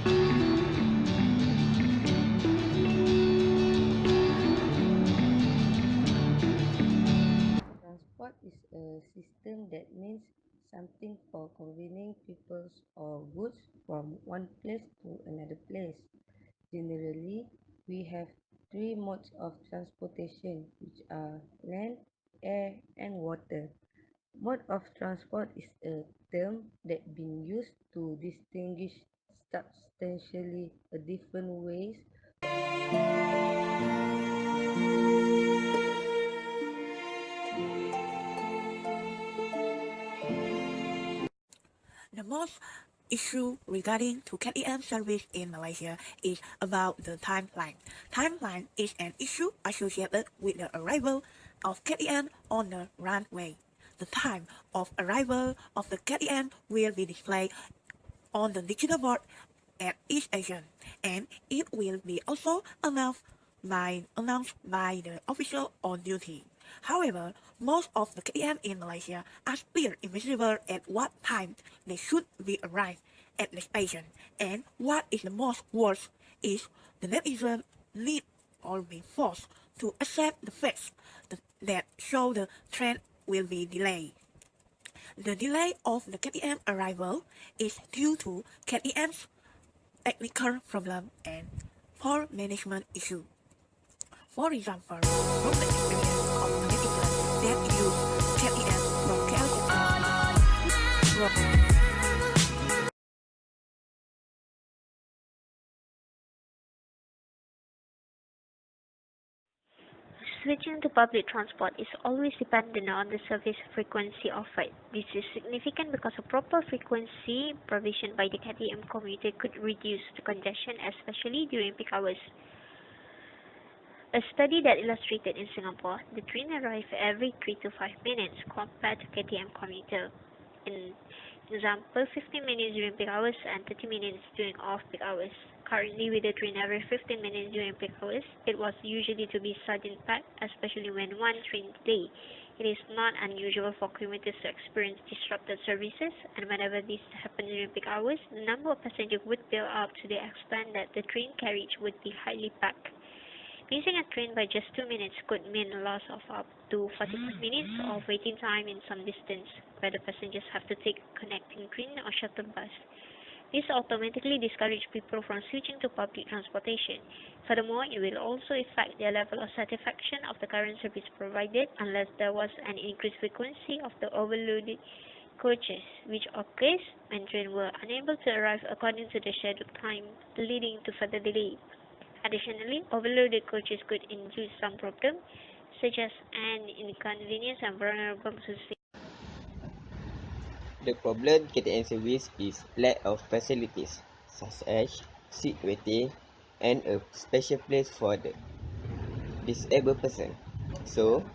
Transport is a system that means something for conveying people or goods from one place to another place. Generally, we have three modes of transportation, which are land, air, and water. Mode of transport is a term that been used to distinguish substantially a different ways. The most issue regarding to KTM service in Malaysia is about the timeline. Timeline is an issue associated with the arrival of KTM on the runway. The time of arrival of the KTM will be displayed on the digital board at each station, and it will be also announced by the official on duty. However, most of the KM in Malaysia are still invisible at what time they should be arrived at the station. And what is the most worst is the netizen need or be forced to accept the facts that show the train will be delayed. The delay of the KTM arrival is due to KTM's technical problem and poor management issue. For example, from the experience of the netizens that use KTM from KL to Switching to public transport is always dependent on the service frequency offered. This is significant because a proper frequency provision by the KTM commuter could reduce the congestion, especially during peak hours. A study that illustrated in Singapore, the train arrived every 3 to 5 minutes compared to KTM commuter. In example, 15 minutes during peak hours and 30 minutes during off-peak hours. Currently, with the train every 15 minutes during peak hours, it was usually to be sudden packed, especially when one train delay. It is not unusual for commuters to experience disrupted services, and whenever this happens during peak hours, the number of passengers would build up to the extent that the train carriage would be highly packed. Missing a train by just 2 minutes could mean a loss of up to 45 minutes of waiting time in some distance, where the passengers have to take a connecting train or shuttle bus. This automatically discourages people from switching to public transportation. Furthermore, it will also affect their level of satisfaction of the current service provided unless there was an increased frequency of the overloaded coaches, which occurs when trains were unable to arrive according to the scheduled time, leading to further delay. Additionally, overloaded coaches could induce some problems, such as an inconvenience and vulnerable to The problem KTM service is lack of facilities, such as seat waiting and a special place for the disabled person. So,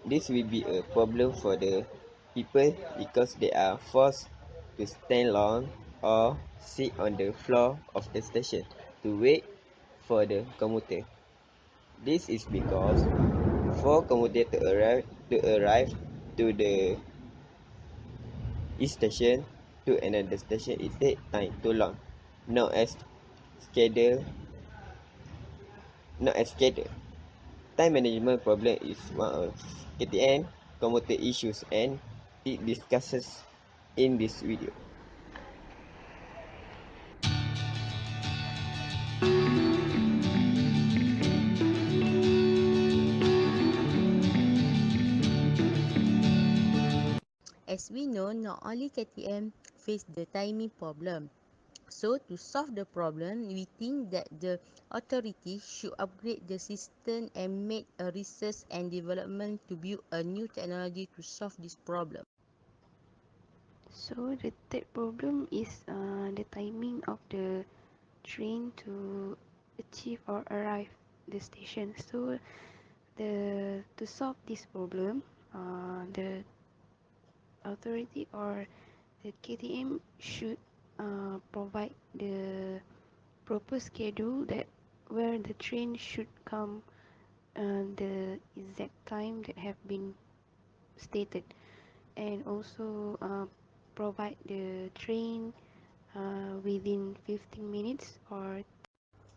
this will be a problem for the people because they are forced to stand long or sit on the floor of the station to wait for the commuter. This is because for commuter to arrive to the each station to another station, it takes time too long, not as scheduled. Not as scheduled. Time management problem is one of KTM commuter issues, and it discusses in this video. As we know, not only KTM face the timing problem. So to solve the problem, we think that the authorities should upgrade the system and make a research and development to build a new technology to solve this problem. So the third problem is the timing of the train to achieve or arrive the station. So the to solve this problem, the authority or the KTM should provide the proper schedule that where the train should come the exact time that have been stated, and also provide the train within 15 minutes or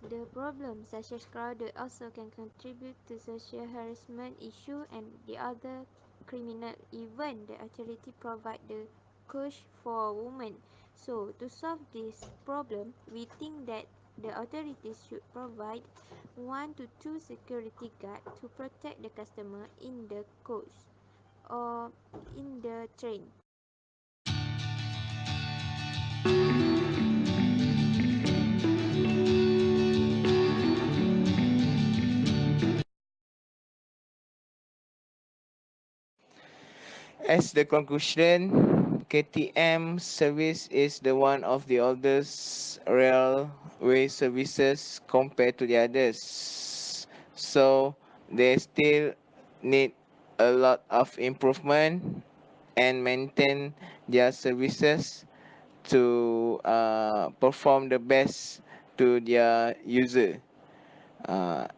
The problems such as crowded also can contribute to social harassment issue and the other criminal even the authority provide the coach for women. So to solve this problem, we think that the authorities should provide 1 to 2 security guard to protect the customer in the coach or in the train. As the conclusion, KTM service is the one of the oldest railway services compared to the others. So they still need a lot of improvement and maintain their services to perform the best to their user.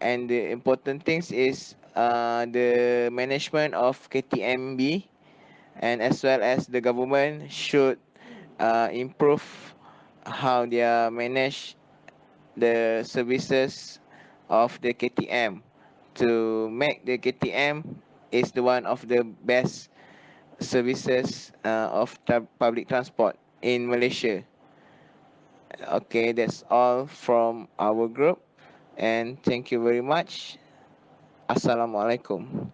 And the important things is the management of KTMB and as well as the government should improve how they manage the services of the KTM to make the KTM is the one of the best services of public transport in Malaysia. Okay, that's all from our group and thank you very much. Assalamualaikum.